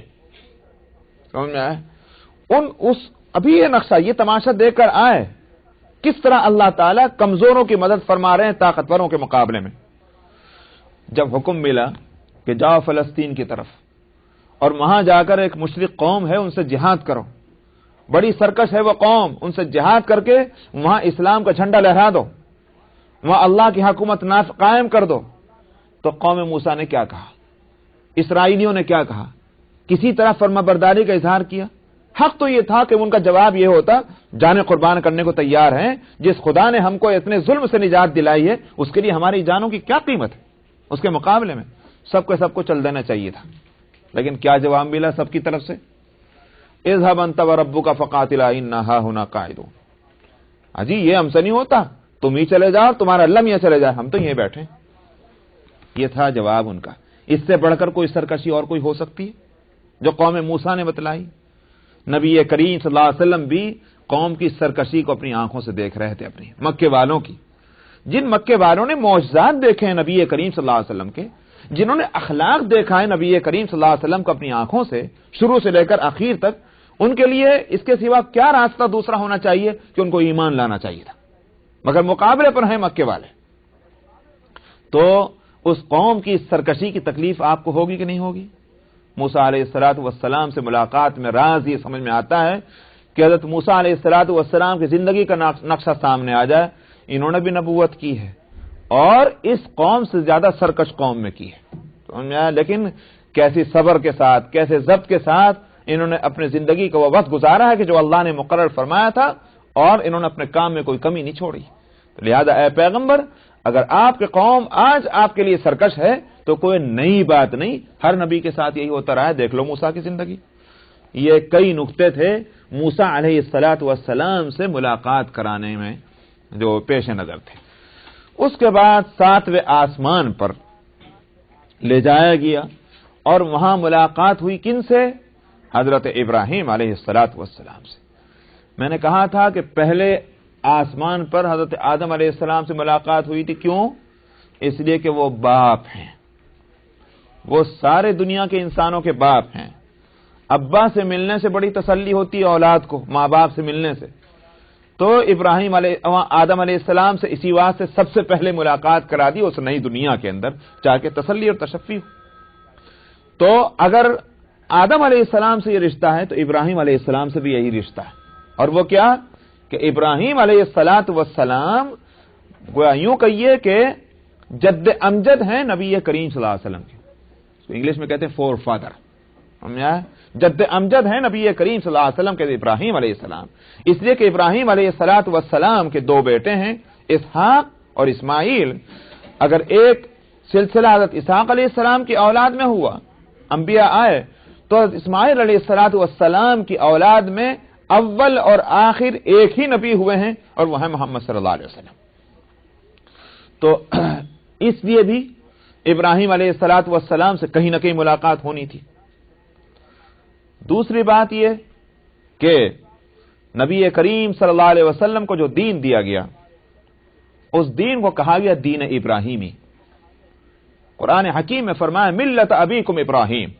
سمجھ میں آئے؟ ابھی یہ نقشہ، یہ تماشا دیکھ کر آئے کس طرح اللہ تعالیٰ کمزوروں کی مدد فرما رہے ہیں طاقتوروں کے مقابلے میں۔ جب حکم ملا کہ جاؤ فلسطین کی طرف اور وہاں جا کر ایک مشرک قوم ہے ان سے جہاد کرو، بڑی سرکش ہے وہ قوم، ان سے جہاد کر کے وہاں اسلام کا جھنڈا لہرا دو، وہاں اللہ کی حکومت قائم کر دو، تو قوم موسیٰ نے کیا کہا؟ اسرائیلیوں نے کیا کہا؟ کسی طرح فرما برداری کا اظہار کیا؟ حق تو یہ تھا کہ ان کا جواب یہ ہوتا جانیں قربان کرنے کو تیار ہیں، جس خدا نے ہم کو اتنے ظلم سے نجات دلائی ہے اس کے لیے ہماری جانوں کی کیا قیمت ہے؟ اس کے مقابلے میں سب کو چل دینا چاہیے تھا، لیکن کیا جواب ملا سب کی طرف سے؟ اذهب انت وربك فقاتلا انا هاهنا قاعدون۔ اجی یہ ہم سے نہیں ہوتا، تم ہی چلے جاؤ، تمہارا علم یہ چلے جائے، ہم تو یہیں بیٹھے۔ یہ تھا جواب ان کا۔ اس سے بڑھ کر کوئی سرکشی اور کوئی ہو سکتی ہے جو قوم موسیٰ نے بتلائی؟ نبی کریم صلی اللہ علیہ وسلم بھی قوم کی سرکشی کو اپنی آنکھوں سے دیکھ رہے تھے، اپنی مکے والوں کی۔ جن مکے والوں نے معجزات دیکھے ہیں نبی کریم صلی اللہ علیہ وسلم کے، جنہوں نے اخلاق دیکھا ہے نبی کریم صلی اللہ علیہ وسلم کو اپنی آنکھوں سے شروع سے لے کر آخر تک، ان کے لیے اس کے سوا کیا راستہ دوسرا ہونا چاہیے کہ ان کو ایمان لانا چاہیے تھا، مگر مقابلے پر ہیں مکے والے۔ تو اس قوم کی سرکشی کی تکلیف آپ کو ہوگی کہ نہیں ہوگی؟ موسیٰ علیہ السلام سے ملاقات میں راز یہ سمجھ میں آتا ہے کہ حضرت موسیٰ علیہ السلام کی زندگی کا نقشہ سامنے آ جائے، انہوں نے بھی نبوت کی ہے اور اس قوم سے زیادہ سرکش قوم میں کی ہے، لیکن کیسی صبر کے ساتھ، کیسے ضبط کے ساتھ انہوں نے اپنے زندگی کا وہ وقت گزارا ہے کہ جو اللہ نے مقرر فرمایا تھا، اور انہوں نے اپنے کام میں کوئی کمی نہیں چھوڑی۔ لہذا اے پیغمبر، اگر آپ کے قوم آج آپ کے لیے سرکش ہے تو کوئی نئی بات نہیں، ہر نبی کے ساتھ یہی ہوتا رہا ہے، دیکھ لو موسیٰ کی زندگی۔ یہ کئی نقطے تھے موسیٰ علیہ السلام سے ملاقات کرانے میں جو پیش نظر تھے۔ اس کے بعد 7ویں آسمان پر لے جایا گیا اور وہاں ملاقات ہوئی کن سے؟ حضرت ابراہیم علیہ السلام سے۔ میں نے کہا تھا کہ پہلے آسمان پر حضرت آدم علیہ السلام سے ملاقات ہوئی تھی، کیوں؟ اس لیے کہ وہ باپ ہیں، وہ سارے دنیا کے انسانوں کے باپ ہیں۔ ابا سے ملنے سے بڑی تسلی ہوتی ہے اولاد کو، ماں باپ سے ملنے سے، تو آدم علیہ السلام سے اسی واسطے سب سے پہلے ملاقات کرا دی اس نئی دنیا کے اندر، چاہے تسلی اور تشفی ہو۔ تو اگر آدم علیہ السلام سے یہ رشتہ ہے تو ابراہیم علیہ السلام سے بھی یہی رشتہ ہے، اور وہ کیا کہ ابراہیم علیہ السلام گویا یوں کہیے کہ جد امجد ہیں نبی کریم صلی اللہ علیہ وسلم کے، انگلش میں کہتے ہیں فور فادر، جد امجد ہیں نبی کریم صلی اللہ علیہ وسلم کے ابراہیم علیہ السلام، اس لیے کہ ابراہیم علیہ السلام کے دو بیٹے ہیں اسحاق اور اسماعیل۔ اگر ایک سلسلہ حضرت اسحاق علیہ السلام کی اولاد میں ہوا، انبیاء آئے، تو حضرت اسماعیل علیہ السلام کی اولاد میں اول اور آخر ایک ہی نبی ہوئے ہیں، اور وہ ہیں محمد صلی اللہ علیہ وسلم۔ تو اس لیے بھی ابراہیم علیہ السلام سے کہیں نہ کہیں ملاقات ہونی تھی۔ دوسری بات یہ کہ نبی کریم صلی اللہ علیہ وسلم کو جو دین دیا گیا، اس دین کو کہا گیا دین ابراہیمی۔ قرآن حکیم میں فرمایا ملت ابیکم ابراہیم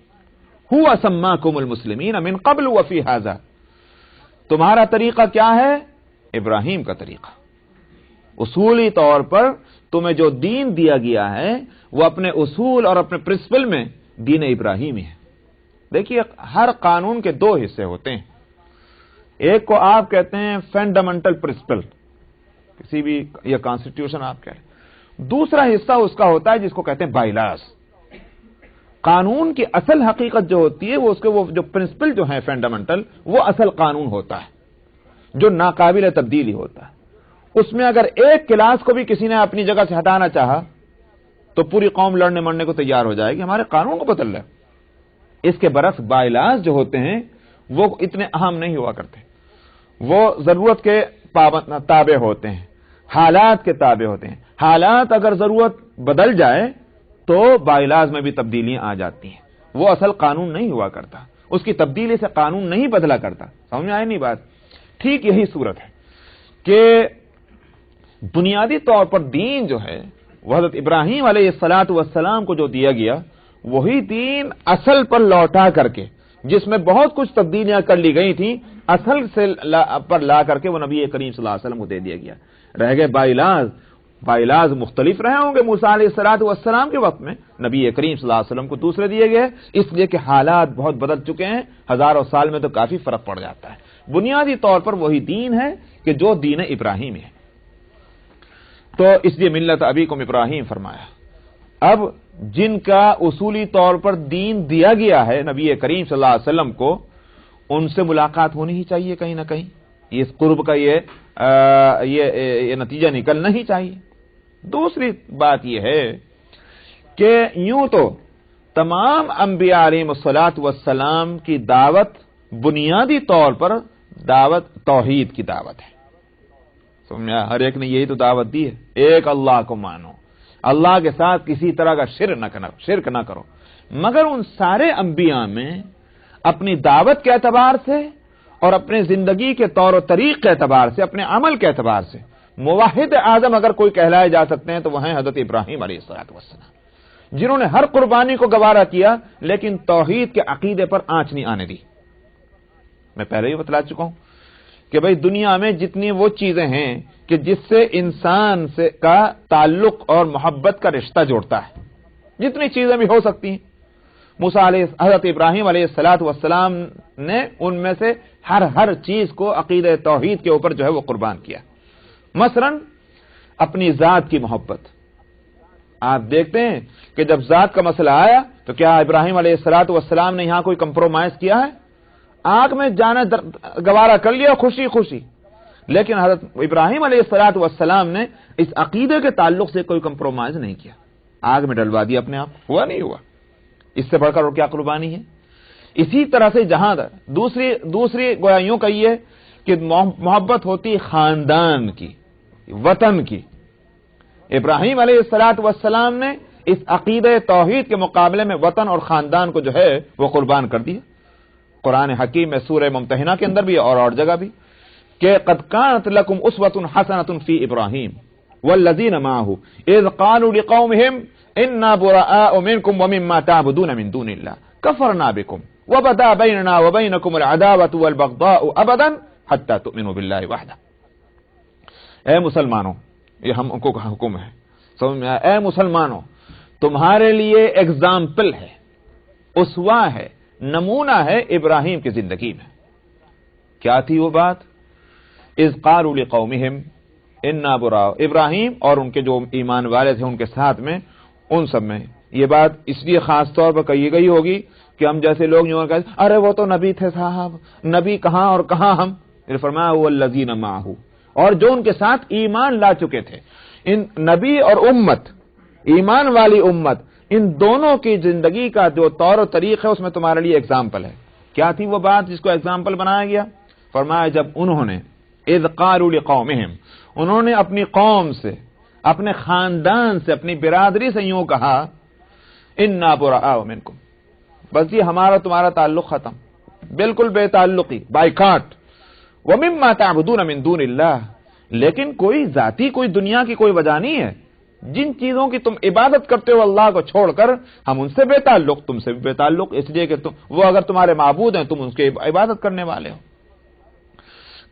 ہوا سماکم المسلمین من قبل وفی ھذا، تمہارا طریقہ کیا ہے؟ ابراہیم کا طریقہ۔ اصولی طور پر تمہیں جو دین دیا گیا ہے وہ اپنے اصول اور اپنے پرنسپل میں دین ابراہیمی ہے۔ دیکھیے ہر قانون کے دو حصے ہوتے ہیں، ایک کو آپ کہتے ہیں فنڈامنٹل پرنسپل، کسی بھی یا کانسٹیٹیوشن آپ کہہ رہے ہیں، دوسرا حصہ اس کا ہوتا ہے جس کو کہتے ہیں بائی لاز۔ قانون کی اصل حقیقت جو ہوتی ہے وہ اس کے وہ جو پرنسپل جو ہیں فنڈامنٹل، وہ اصل قانون ہوتا ہے جو ناقابل تبدیلی ہوتا ہے۔ اس میں اگر ایک کلاس کو بھی کسی نے اپنی جگہ سے ہٹانا چاہا تو پوری قوم لڑنے مرنے کو تیار ہو جائے گی، ہمارے قانون کو بدل رہا ہے۔ اس کے برعکس بائی لاز جو ہوتے ہیں وہ اتنے اہم نہیں ہوا کرتے، وہ ضرورت کے تابع ہوتے ہیں، حالات کے تابع ہوتے ہیں۔ حالات اگر ضرورت بدل جائے تو بائی لاز میں بھی تبدیلیاں آ جاتی ہیں، وہ اصل قانون نہیں ہوا کرتا، اس کی تبدیلی سے قانون نہیں بدلا کرتا۔ سمجھ میں آئی نہیں بات؟ ٹھیک یہی صورت ہے کہ بنیادی طور پر دین جو ہے وہ حضرت ابراہیم علیہ السلام کو جو دیا گیا وہی دین اصل پر لوٹا کر کے، جس میں بہت کچھ تبدیلیاں کر لی گئی تھیں، اصل سے پر لا کر کے وہ نبی کریم صلی اللہ علیہ وسلم کو دے دیا گیا۔ رہ گئے بائی لاز مختلف رہے ہوں گے موسیٰ علیہ السلام کے وقت میں، نبی کریم صلی اللہ علیہ وسلم کو دوسرے دیے گئے، اس لیے کہ حالات بہت بدل چکے ہیں، ہزاروں سال میں تو کافی فرق پڑ جاتا ہے۔ بنیادی طور پر وہی دین ہے کہ جو دین ابراہیم ہے، تو اس لیے ملت ابیکم ابراہیم فرمایا۔ اب جن کا اصولی طور پر دین دیا گیا ہے نبی کریم صلی اللہ علیہ وسلم کو، ان سے ملاقات ہونی ہی چاہیے کہیں نہ کہیں، اس قرب کا یہ نتیجہ نکلنا ہی چاہیے۔ دوسری بات یہ ہے کہ یوں تو تمام انبیاء علیہ الصلوۃ والسلام کی دعوت بنیادی طور پر دعوت توحید کی دعوت ہے۔ سمجھا؟ ہر ایک نے یہی تو دعوت دی ہے، ایک اللہ کو مانو، اللہ کے ساتھ کسی طرح کا شرک نہ کرو۔ مگر ان سارے انبیاء میں اپنی دعوت کے اعتبار سے اور اپنے زندگی کے طور و طریق کے اعتبار سے، اپنے عمل کے اعتبار سے موحد اعظم اگر کوئی کہلائے جا سکتے ہیں تو وہ ہیں حضرت ابراہیم علیہ السلام، جنہوں نے ہر قربانی کو گوارا کیا لیکن توحید کے عقیدے پر آنچ نہیں آنے دی۔ میں پہلے ہی بتلا چکا ہوں کہ بھئی دنیا میں جتنی وہ چیزیں ہیں کہ جس سے انسان سے کا تعلق اور محبت کا رشتہ جوڑتا ہے، جتنی چیزیں بھی ہو سکتی ہیں، حضرت ابراہیم علیہ السلام نے ان میں سے ہر چیز کو عقیدہ توحید کے اوپر جو ہے وہ قربان کیا۔ مثلا اپنی ذات کی محبت، آپ دیکھتے ہیں کہ جب ذات کا مسئلہ آیا تو کیا ابراہیم علیہ السلام نے یہاں کوئی کمپرومائز کیا ہے؟ آگ میں جانا گوارا کر لیا خوشی خوشی، لیکن حضرت ابراہیم علیہ السلام نے اس عقیدے کے تعلق سے کوئی کمپرومائز نہیں کیا، آگ میں ڈلوا دیا اپنے آپ، ہوا نہیں ہوا، اس سے بڑھ کر اور کیا قربانی ہے؟ اسی طرح سے جہاں دوسری گویا یوں کہیے کہ محبت ہوتی خاندان کی، وطن کی، ابراہیم علیہ السلام نے اس عقیدہ توحید کے مقابلے میں وطن اور خاندان کو جو ہے وہ قربان کر دیا۔ قرآن حکیم میں سورہ ممتحنہ کے اندر بھی اور جگہ بھی کہ قد کانت لکم اسوۃ حسنۃ فی ابراہیم والذین معہ اذ قالوا لقومہم انا براء منکم ومما تعبدون من دون اللہ کفرنا بکم وبدا بیننا وبینکم العداوۃ والبغضاء ابدا حتی تؤمنوا باللہ وحدہ۔ اے مسلمانوں، یہ ہم کو حکم ہے، سمجھ میں آیا؟ اے مسلمانوں، تمہارے لیے ایگزامپل ہے، اسوہ ہے، نمونہ ہے ابراہیم کی زندگی میں. کیا تھی وہ بات؟ اذ قالوا لقومہم انا براء. ابراہیم اور ان کے جو ایمان والے تھے ان کے ساتھ میں، ان سب میں یہ بات اس لیے خاص طور پر کہی گئی ہوگی کہ ہم جیسے لوگ یوں کہتے ارے وہ تو نبی تھے صاحب، نبی کہاں اور کہاں ہم. فرمایا والذین معہ، اور جو ان کے ساتھ ایمان لا چکے تھے. ان نبی اور امت، ایمان والی امت، ان دونوں کی زندگی کا جو طور و طریق ہے اس میں تمہارے لیے اگزامپل ہے. کیا تھی وہ بات جس کو اگزامپل بنایا گیا؟ فرمایا جب انہوں نے اذ قالوا لقومہم، انہوں نے اپنی قوم سے، اپنے خاندان سے، اپنی برادری سے یوں کہا انا براء منکم، بس یہ ہمارا تمہارا تعلق ختم، بالکل بے تعلقی، بائیکاٹ. ومما تعبدون من دون اللہ، لیکن کوئی ذاتی، کوئی دنیا کی کوئی وجہ نہیں ہے. جن چیزوں کی تم عبادت کرتے ہو اللہ کو چھوڑ کر، ہم ان سے بے تعلق، تم سے بھی بے تعلق، اس لیے کہ وہ اگر تمہارے معبود ہیں تم ان کی عبادت کرنے والے ہو.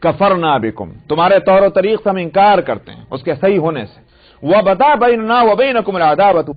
کفرنا بکم، تمہارے طور و طریق سے ہم انکار کرتے ہیں اس کے صحیح ہونے سے. وبدا بیننا وبینکم العداوۃ